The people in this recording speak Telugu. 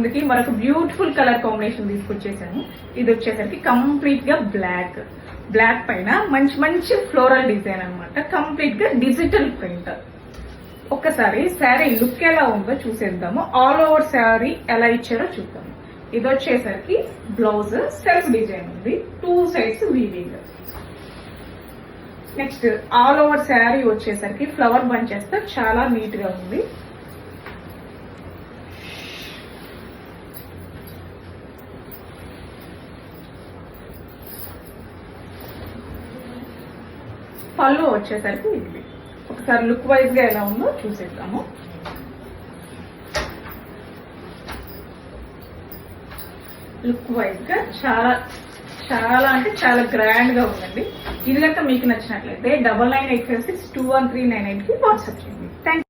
అందుకే మరొక బ్యూటిఫుల్ కలర్ కాంబినేషన్ తీసుకొచ్చేసాను. ఇది వచ్చేసరికి కంప్లీట్ గా బ్లాక్ పైన మంచి మంచి ఫ్లోరల్ డిజైన్ అన్నమాట. కంప్లీట్ గా డిజిటల్ ప్రింట్. ఒక్కసారి శారీ లుక్ ఎలా ఉందో చూసేద్దాము. ఆల్ ఓవర్ శారీ ఎలా ఇచ్చారో చూద్దాము. ఇది వచ్చేసరికి బ్లౌజ్ సెల్ఫ్ డిజైన్ ఉంది, 2 sides weaving. Next all over sari వచ్చేసరికి ఫ్లవర్ బంచెస్ తో చాలా నీట్ గా ఉంది. పళ్ళు వచ్చేసరికి ఇది. ఒకసారి లుక్ వైజ్ గా ఎలా ఉందో చూసేద్దాము. లుక్ వైజ్ గా చాలా అంటే చాలా గ్రాండ్ గా ఉందండి. ఇది కనుక మీకు నచ్చినట్లయితే 9986613998 కి వాట్సాప్ చేయండి. థ్యాంక్